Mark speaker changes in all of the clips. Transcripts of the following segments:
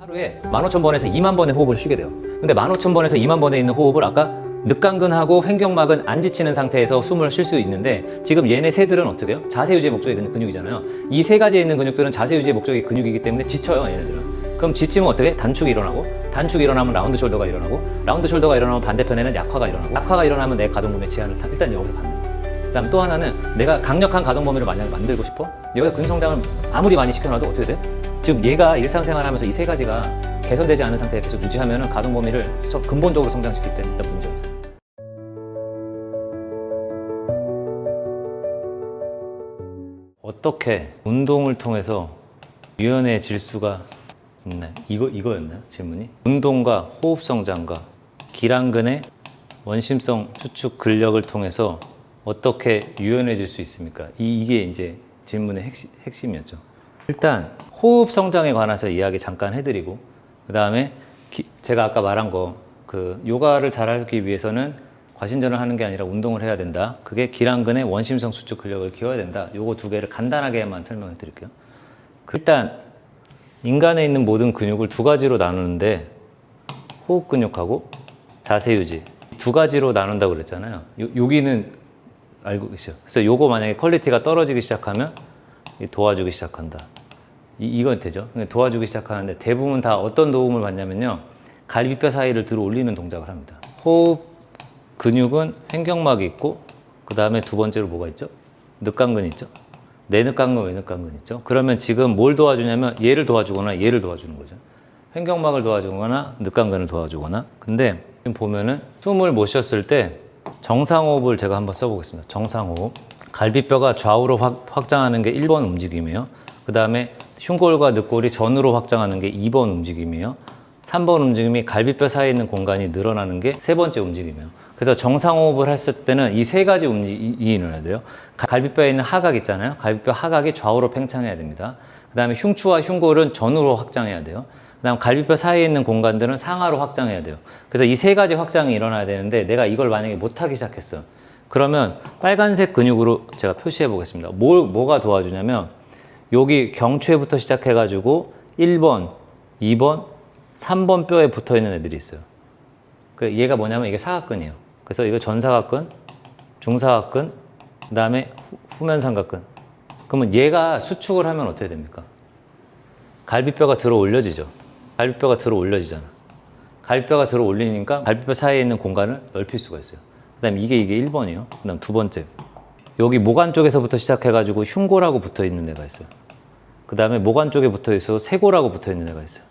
Speaker 1: 하루에 15,000번에서 2만 번의 호흡을 쉬게 돼요. 근데 15,000번에서 2만 번에 있는 호흡을 아까 늑강근하고 횡격막은 안 지치는 상태에서 숨을 쉴 수 있는데 지금 얘네 새들은 어떻게 해요? 자세 유지의 목적이 근육이잖아요. 이 세 가지에 있는 근육들은 자세 유지의 목적이 근육이기 때문에 지쳐요, 얘네들은. 그럼 지치면 어떻게 해? 단축이 일어나고, 단축이 일어나면 라운드 숄더가 일어나고, 라운드 숄더가 일어나면 반대편에는 약화가 일어나고, 약화가 일어나면 내 가동 범위의 제한을 일단 여기서 받는 거예요. 그다음 또 하나는 내가 강력한 가동 범위를 만약에 만들고 싶어? 여기서 근성장을 아무리 많이 시켜놔도 어떻게 돼? 지금 얘가 일상생활 하면서 이 세 가지가 개선되지 않은 상태에 계속 유지하면 가동 범위를 근본적으로 성장시킬 때 일단 문제가 있어요. 어떻게 운동을 통해서 유연해질 수가 있나요? 이거였나요? 질문이? 운동과 호흡 성장과 기랑근의 원심성 수축 근력을 통해서 어떻게 유연해질 수 있습니까? 이게 이제 질문의 핵심이었죠. 일단 호흡 성장에 관해서 이야기 잠깐 해드리고, 그 다음에 제가 아까 말한 거, 요가를 잘하기 위해서는 과신전을 하는 게 아니라 운동을 해야 된다. 그게 기랑근의 원심성 수축 근력을 키워야 된다. 요거 두 개를 간단하게만 설명해 드릴게요. 일단 인간에 있는 모든 근육을 두 가지로 나누는데 호흡 근육하고 자세 유지 두 가지로 나눈다고 그랬잖아요. 여기는 알고 계시죠? 그래서 요거 만약에 퀄리티가 떨어지기 시작하면 도와주기 시작한다. 이건 되죠. 도와주기 시작하는데 대부분 다 어떤 도움을 받냐면요. 갈비뼈 사이를 들어 올리는 동작을 합니다. 호흡 근육은 횡격막이 있고, 그 다음에 두 번째로 뭐가 있죠? 늑강근 있죠? 내늑강근, 외늑강근 있죠? 그러면 지금 뭘 도와주냐면 얘를 도와주거나 얘를 도와주는 거죠. 횡격막을 도와주거나 늑강근을 도와주거나. 근데 지금 보면은 숨을 못 쉬었을 때 정상호흡을 제가 한번 써보겠습니다. 정상호흡. 갈비뼈가 좌우로 확장하는 게 1번 움직임이에요. 그 다음에 흉골과 늑골이 전으로 확장하는 게 2번 움직임이에요. 3번 움직임이 갈비뼈 사이에 있는 공간이 늘어나는 게 세 번째 움직임이에요. 그래서 정상호흡을 했을 때는 이 세 가지 움직임이 일어나야 돼요. 갈비뼈에 있는 하각 있잖아요. 갈비뼈 하각이 좌우로 팽창해야 됩니다. 그 다음에 흉추와 흉골은 전으로 확장해야 돼요. 그 다음 갈비뼈 사이에 있는 공간들은 상하로 확장해야 돼요. 그래서 이 세 가지 확장이 일어나야 되는데 내가 이걸 만약에 못하기 시작했어요. 그러면 빨간색 근육으로 제가 표시해 보겠습니다. 뭐가 도와주냐면 여기 경추에부터 시작해가지고 1번, 2번, 3번 뼈에 붙어 있는 애들이 있어요. 얘가 뭐냐면 이게 사각근이에요. 그래서 이거 전사각근, 중사각근, 그 다음에 후면삼각근. 그러면 얘가 수축을 하면 어떻게 됩니까? 갈비뼈가 들어 올려지죠. 갈비뼈가 들어 올려지잖아. 갈비뼈가 들어 올리니까 갈비뼈 사이에 있는 공간을 넓힐 수가 있어요. 그 다음에 이게 1번이에요. 그 다음 두 번째. 여기 모관 쪽에서부터 시작해가지고 흉골하고 붙어 있는 애가 있어요. 그 다음에 모관 쪽에 붙어 있어서 쇄골하고 붙어 있는 애가 있어요.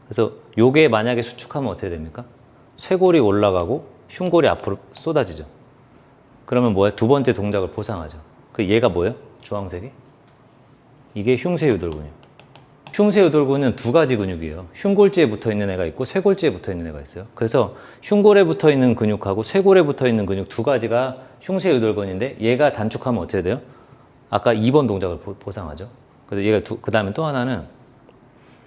Speaker 1: 그래서 요게 만약에 수축하면 어떻게 됩니까? 쇄골이 올라가고 흉골이 앞으로 쏟아지죠. 그러면 뭐야? 두 번째 동작을 보상하죠. 얘가 뭐예요? 주황색이? 이게 흉쇄유돌근이에요. 흉쇄유돌근은 두 가지 근육이에요. 흉골지에 붙어 있는 애가 있고 쇄골지에 붙어 있는 애가 있어요. 그래서 흉골에 붙어 있는 근육하고 쇄골에 붙어 있는 근육 두 가지가 흉쇄유돌근인데 얘가 단축하면 어떻게 돼요? 아까 2번 동작을 보상하죠. 그래서 얘가 그 다음에 또 하나는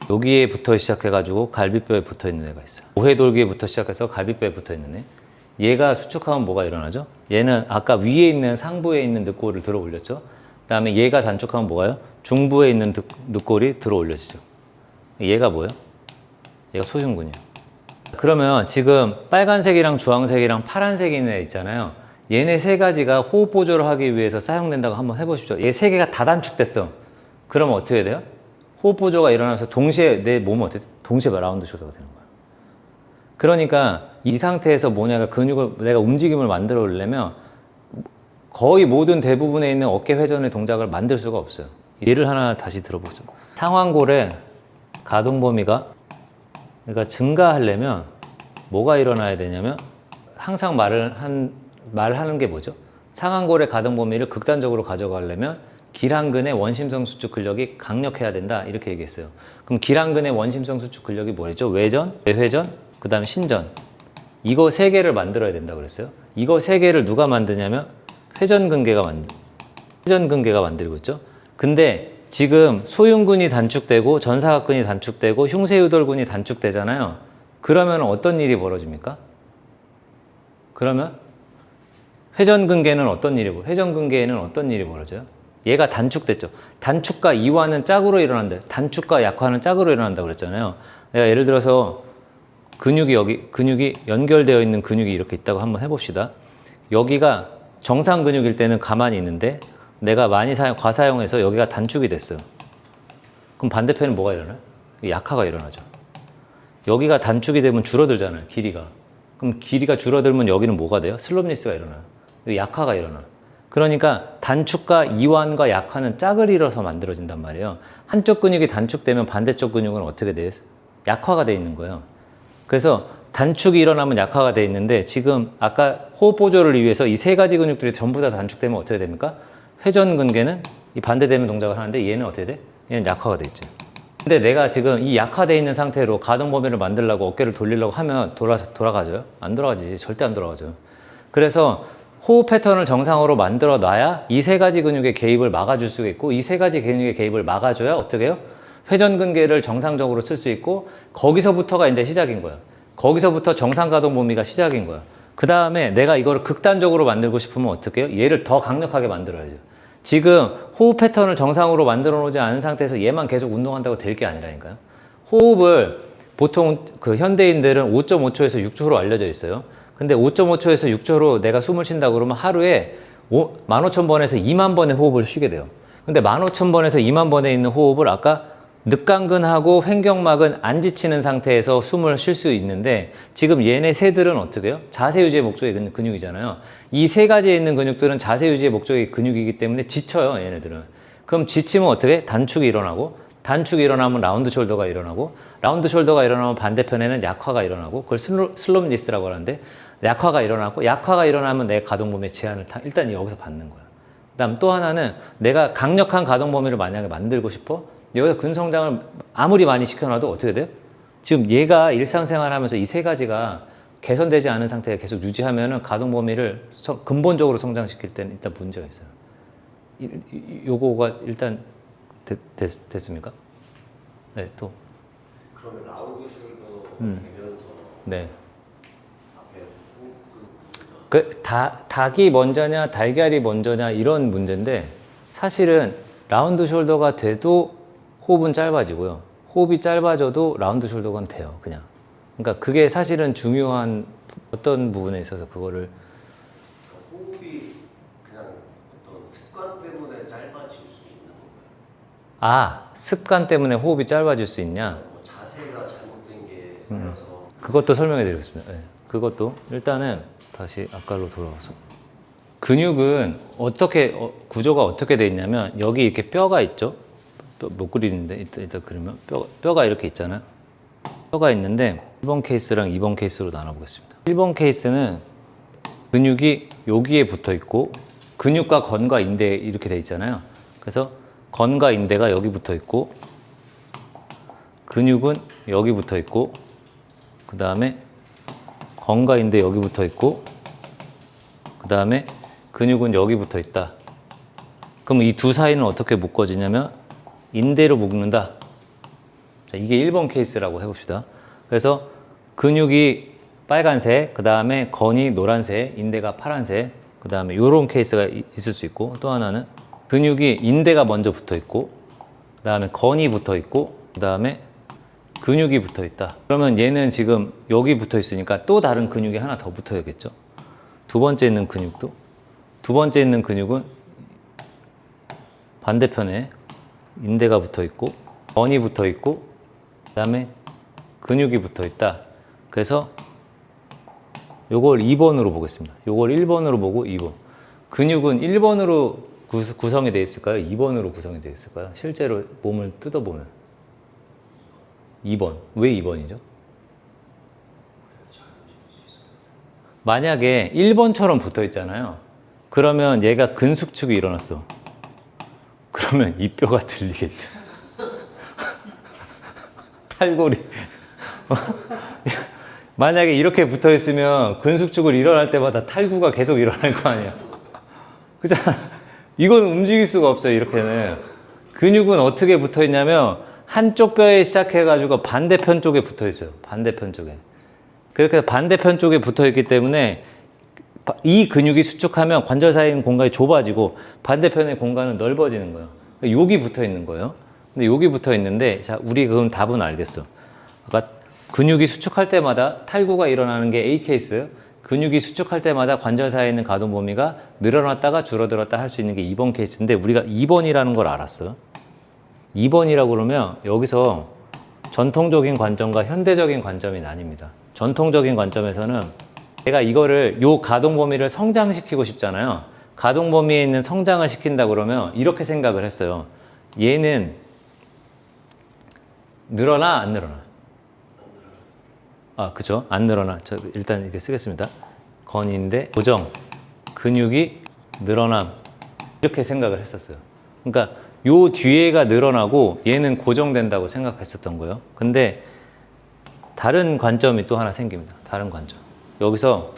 Speaker 1: 여기에 붙어 시작해가지고 갈비뼈에 붙어 있는 애가 있어요. 오해돌기에부터 시작해서 갈비뼈에 붙어 있는 애. 얘가 수축하면 뭐가 일어나죠? 얘는 아까 위에 있는 상부에 있는 늑골을 들어 올렸죠. 그 다음에 얘가 단축하면 뭐가요? 중부에 있는 늑골이 들어 올려지죠. 얘가 뭐예요? 얘가 소흉근이에요. 그러면 지금 빨간색이랑 주황색이랑 파란색이 있는 애 있잖아요. 얘네 세 가지가 호흡 보조를 하기 위해서 사용된다고 한번 해보십시오. 얘 세 개가 다 단축됐어. 그러면 어떻게 돼요? 호흡 보조가 일어나면서 동시에 내 몸은 어떻게 동시에 라운드 숄더가 되는 거야. 그러니까 이 상태에서 뭐냐가 근육을 내가 움직임을 만들어 오려면 거의 모든 대부분에 있는 어깨 회전의 동작을 만들 수가 없어요. 예를 하나 다시 들어보죠. 상완골의 가동 범위가 그러니까 증가하려면 뭐가 일어나야 되냐면 항상 말하는 게 뭐죠? 상완골의 가동 범위를 극단적으로 가져가려면 기랑근의 원심성 수축 근력이 강력해야 된다 이렇게 얘기했어요. 그럼 기랑근의 원심성 수축 근력이 뭐였죠? 외전, 외회전, 그 다음에 신전. 이거 세 개를 만들어야 된다고 그랬어요. 이거 세 개를 누가 만드냐면 회전근개가 만들고 있죠. 근데 지금 소흉근이 단축되고 전사각근이 단축되고 흉쇄유돌근이 단축되잖아요. 그러면 어떤 일이 벌어집니까? 그러면 회전근개에는 어떤 일이 벌어져요? 얘가 단축됐죠. 단축과 이완은 짝으로 일어난다. 단축과 약화는 짝으로 일어난다고 그랬잖아요. 내가 예를 들어서 근육이 연결되어 있는 근육이 이렇게 있다고 한번 해봅시다. 여기가 정상 근육일 때는 가만히 있는데 내가 많이 과사용해서 여기가 단축이 됐어요. 그럼 반대편은 뭐가 일어나요? 약화가 일어나죠. 여기가 단축이 되면 줄어들잖아요, 길이가. 그럼 길이가 줄어들면 여기는 뭐가 돼요? 슬럼니스가 일어나요. 약화가 일어나. 그러니까 단축과 이완과 약화는 짝을 이뤄서 만들어진단 말이에요. 한쪽 근육이 단축되면 반대쪽 근육은 어떻게 돼요? 약화가 돼 있는 거예요. 그래서 단축이 일어나면 약화가 돼 있는데 지금 아까 호흡 보조를 위해서 이 세 가지 근육들이 전부 다 단축되면 어떻게 됩니까? 회전근개는 이 반대되는 동작을 하는데 얘는 어떻게 돼? 얘는 약화가 돼 있죠. 근데 내가 지금 이 약화되어 있는 상태로 가동 범위를 만들려고 어깨를 돌리려고 하면 돌아가져요? 안 돌아가지. 절대 안 돌아가죠. 그래서 호흡 패턴을 정상으로 만들어 놔야 이 세 가지 근육의 개입을 막아줄 수 있고 이 세 가지 근육의 개입을 막아줘야 어떻게 해요? 회전근개를 정상적으로 쓸 수 있고 거기서부터가 이제 시작인 거야. 거기서부터 정상 가동 범위가 시작인 거야. 그 다음에 내가 이거를 극단적으로 만들고 싶으면 어떻게 해요? 얘를 더 강력하게 만들어야죠. 지금 호흡 패턴을 정상으로 만들어 놓지 않은 상태에서 얘만 계속 운동한다고 될 게 아니라니까요. 호흡을 보통 그 현대인들은 5.5초에서 6초로 알려져 있어요. 근데 5.5초에서 6초로 내가 숨을 쉰다 그러면 하루에 15,000번에서 2만 번의 호흡을 쉬게 돼요. 근데 15,000번에서 2만 번에 있는 호흡을 아까 늑강근하고 횡격막은 안 지치는 상태에서 숨을 쉴 수 있는데 지금 얘네 새들은 어떻게 해요? 자세 유지의 목적의 근육이잖아요. 이 세 가지에 있는 근육들은 자세 유지의 목적의 근육이기 때문에 지쳐요, 얘네들은. 그럼 지치면 어떻게 해? 단축이 일어나고 단축이 일어나면 라운드 숄더가 일어나고 라운드 ሾulder가 일어나면 반대편에는 약화가 일어나고 그걸 슬럼니스라고 하는데 약화가 일어나면 내 가동 범위의 제한을 일단 여기서 받는 거야. 그다음 또 하나는 내가 강력한 가동 범위를 만약에 만들고 싶어. 여기서 근성장을 아무리 많이 시켜놔도 어떻게 돼요? 지금 얘가 일상생활 하면서 이 세 가지가 개선되지 않은 상태에 계속 유지하면은 가동 범위를 근본적으로 성장시킬 때는 일단 문제가 있어요. 요거가 일단 됐습니까? 네, 또.
Speaker 2: 그러면 라운드 숄더 되면서
Speaker 1: 네.
Speaker 2: 앞에
Speaker 1: 닭이 먼저냐 달걀이 먼저냐 이런 문제인데 사실은 라운드 숄더가 돼도 호흡은 짧아지고요. 호흡이 짧아져도 라운드 숄더가 돼요. 그냥. 그러니까 그게 사실은 중요한 어떤 부분에 있어서 그거를
Speaker 2: 호흡이 그냥 어떤 습관 때문에 짧아질 수 있는 건가요?
Speaker 1: 습관 때문에 호흡이 짧아질 수 있냐?
Speaker 2: 뭐 자세가 잘못된 게 생겨서
Speaker 1: 그것도 설명해 드리겠습니다. 네. 그것도 일단은 다시 아까로 돌아와서 근육은 어떻게 구조가 어떻게 돼 있냐면 여기 이렇게 뼈가 있죠. 못 그리는데 일단 그리면 뼈가 이렇게 있잖아요. 뼈가 있는데 1번 케이스랑 2번 케이스로 나눠 보겠습니다. 1번 케이스는 근육이 여기에 붙어 있고 근육과 건과 인대 이렇게 돼 있잖아요. 그래서 건과 인대가 여기 붙어 있고 근육은 여기 붙어 있고 그 다음에 건과 인대 여기 붙어 있고 그 다음에 근육은 여기 붙어 있다. 그럼 이 두 사이는 어떻게 묶어지냐면 인대로 묶는다. 자, 이게 1번 케이스라고 해봅시다. 그래서 근육이 빨간색, 그 다음에 건이 노란색, 인대가 파란색, 그 다음에 이런 케이스가 있을 수 있고 또 하나는 근육이 인대가 먼저 붙어 있고 그 다음에 건이 붙어 있고 그 다음에 근육이 붙어 있다. 그러면 얘는 지금 여기 붙어 있으니까 또 다른 근육이 하나 더 붙어야겠죠. 두 번째 있는 근육은 반대편에 인대가 붙어 있고 건이 붙어 있고 그 다음에 근육이 붙어 있다. 그래서 요걸 2번으로 보겠습니다. 요걸 1번으로 보고 2번. 근육은 1번으로 구성이 되어 있을까요? 2번으로 구성이 되어 있을까요? 실제로 몸을 뜯어보면 2번. 왜 2번이죠? 만약에 1번처럼 붙어 있잖아요. 그러면 얘가 근숙축이 일어났어. 그러면 이 뼈가 들리겠죠. 탈골이. 만약에 이렇게 붙어 있으면 근숙축을 일어날 때마다 탈구가 계속 일어날 거 아니야. 그잖아. 이건 움직일 수가 없어요, 이렇게는. 근육은 어떻게 붙어 있냐면 한쪽 뼈에 시작해가지고 반대편 쪽에 붙어 있어요. 반대편 쪽에. 그렇게 반대편 쪽에 붙어 있기 때문에 이 근육이 수축하면 관절 사이 있는 공간이 좁아지고 반대편의 공간은 넓어지는 거예요. 여기 붙어 있는 거예요. 근데 여기 붙어 있는데, 자, 우리 그럼 답은 알겠어. 아까 근육이 수축할 때마다 탈구가 일어나는 게 A 케이스, 근육이 수축할 때마다 관절 사이에 있는 가동 범위가 늘어났다가 줄어들었다 할 수 있는 게 2번 케이스인데 우리가 2번이라는 걸 알았어요. 2번이라고 그러면 여기서 전통적인 관점과 현대적인 관점이 나뉩니다. 전통적인 관점에서는 내가 이거를 요 가동 범위를 성장시키고 싶잖아요. 가동 범위에 있는 성장을 시킨다 그러면 이렇게 생각을 했어요. 얘는 늘어나 안 늘어나? 아, 그죠? 안 늘어나. 저 일단 이렇게 쓰겠습니다. 건인대 고정 근육이 늘어남 이렇게 생각을 했었어요. 그러니까 요 뒤에가 늘어나고 얘는 고정된다고 생각했었던 거예요. 근데 다른 관점이 또 하나 생깁니다. 다른 관점. 여기서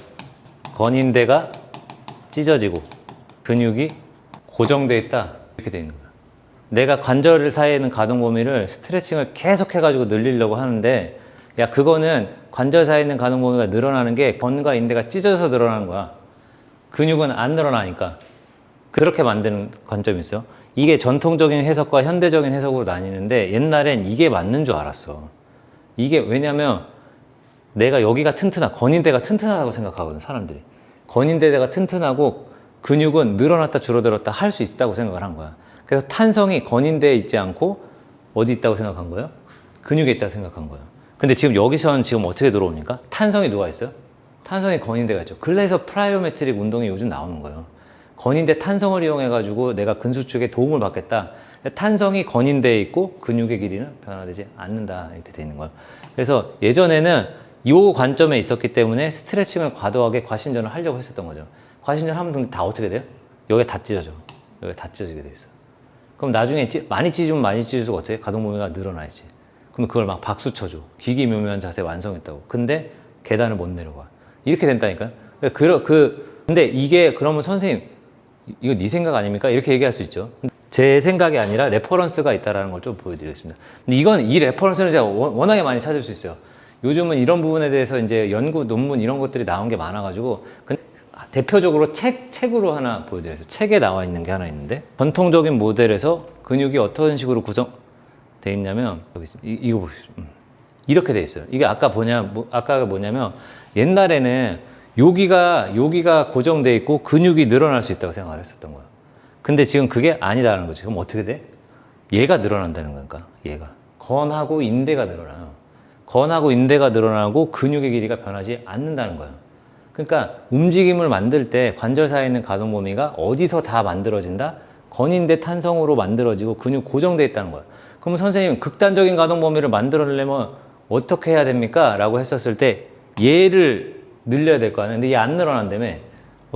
Speaker 1: 건인대가 찢어지고 근육이 고정돼 있다 이렇게 돼 있는 거야. 내가 관절 사이에 있는 가동 범위를 스트레칭을 계속 해가지고 늘리려고 하는데 야 그거는 관절 사이에 있는 가동 범위가 늘어나는 게 건과 인대가 찢어져서 늘어나는 거야. 근육은 안 늘어나니까. 그렇게 만드는 관점이 있어요. 이게 전통적인 해석과 현대적인 해석으로 나뉘는데 옛날엔 이게 맞는 줄 알았어. 이게 왜냐면 내가 여기가 건인대가 튼튼하다고 생각하거든 사람들이. 건인대가 튼튼하고 근육은 늘어났다 줄어들었다 할 수 있다고 생각을 한 거야. 그래서 탄성이 건인대에 있지 않고 어디 있다고 생각한 거예요? 근육에 있다고 생각한 거예요. 근데 지금 여기서는 지금 어떻게 들어옵니까? 탄성이 누가 있어요? 탄성이 건인대가 있죠. 그래서 플라이오메트릭 운동이 요즘 나오는 거예요. 건인대 탄성을 이용해가지고 내가 근수축에 도움을 받겠다. 탄성이 건인대에 있고 근육의 길이는 변화되지 않는다. 이렇게 돼 있는 거예요. 그래서 예전에는 이 관점에 있었기 때문에 스트레칭을 과도하게 과신전을 하려고 했었던 거죠. 과신전 하면 근데 다 어떻게 돼요? 여기가 다 찢어져. 여기가 다 찢어지게 돼 있어. 그럼 나중에 많이 찢으면 많이 찢을수록 어떻게 해? 가동 범위가 늘어나야지. 그럼 그걸 막 박수 쳐줘. 기기묘묘한 자세 완성했다고. 근데 계단을 못 내려가. 이렇게 된다니까요. 근데 이게 그러면 선생님 이거 네 생각 아닙니까? 이렇게 얘기할 수 있죠. 제 생각이 아니라 레퍼런스가 있다는 걸 좀 보여드리겠습니다. 근데 이 레퍼런스는 제가 워낙에 많이 찾을 수 있어요. 요즘은 이런 부분에 대해서 이제 연구, 논문 이런 것들이 나온 게 많아가지고 대표적으로 책으로 하나 보여드려요. 책에 나와 있는 게 하나 있는데 전통적인 모델에서 근육이 어떤 식으로 구성돼 있냐면 여기 이거 보시죠. 이렇게 돼 있어요. 이게 아까 뭐냐면 옛날에는 여기가 고정돼 있고 근육이 늘어날 수 있다고 생각을 했었던 거예요. 근데 지금 그게 아니다라는 거죠. 그럼 어떻게 돼? 얘가 늘어난다는 거니까 얘가 건하고 인대가 늘어나요. 건하고 인대가 늘어나고 근육의 길이가 변하지 않는다는 거예요. 그러니까 움직임을 만들 때 관절 사이에 있는 가동 범위가 어디서 다 만들어진다? 건인대 탄성으로 만들어지고 근육 고정돼 있다는 거예요. 그럼 선생님 극단적인 가동 범위를 만들어내려면 어떻게 해야 됩니까? 라고 했었을 때 얘를 늘려야 될 거 아니에요. 근데 얘 안 늘어난다며.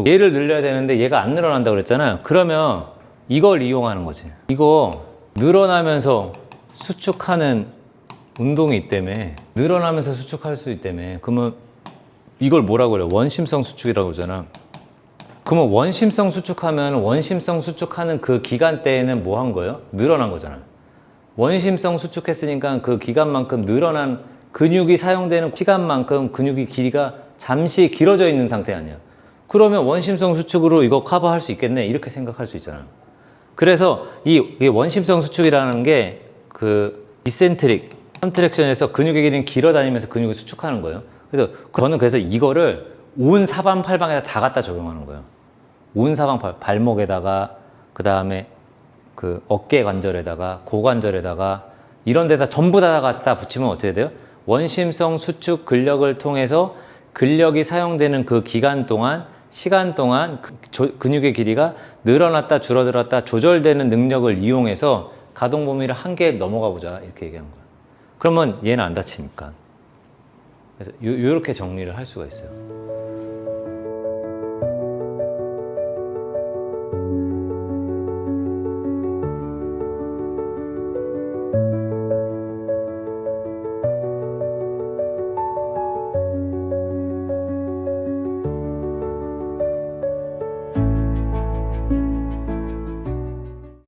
Speaker 1: 얘를 늘려야 되는데 얘가 안 늘어난다고 그랬잖아요. 그러면 이걸 이용하는 거지. 이거 늘어나면서 수축하는 운동이 있다며. 늘어나면서 수축할 수 있다며. 그러면 이걸 뭐라고 그래요? 원심성 수축이라고 그러잖아. 그러면 원심성 수축하면 원심성 수축하는 그 기간대에는 뭐 한 거예요? 늘어난 거잖아요. 원심성 수축했으니까 그 기간만큼 늘어난 근육이 사용되는 시간만큼 근육의 길이가 잠시 길어져 있는 상태 아니에요. 그러면 원심성 수축으로 이거 커버할 수 있겠네 이렇게 생각할 수 있잖아요. 그래서 이 원심성 수축이라는 게 그 이센트릭 컨트랙션에서 근육의 길이는 길어 다니면서 근육을 수축하는 거예요. 그래서 저는 이거를 온 사방팔방에다 다 갖다 적용하는 거예요. 온 발목에다가 그 다음에 그 어깨 관절에다가 고관절에다가 이런 데다 전부 다 갖다 붙이면 어떻게 돼요? 원심성 수축 근력을 통해서 근력이 사용되는 그 시간 동안 근육의 길이가 늘어났다 줄어들었다 조절되는 능력을 이용해서 가동 범위를 한개 넘어가 보자 이렇게 얘기한 거예요. 그러면 얘는 안 다치니까. 그래서 이렇게 정리를 할 수가 있어요.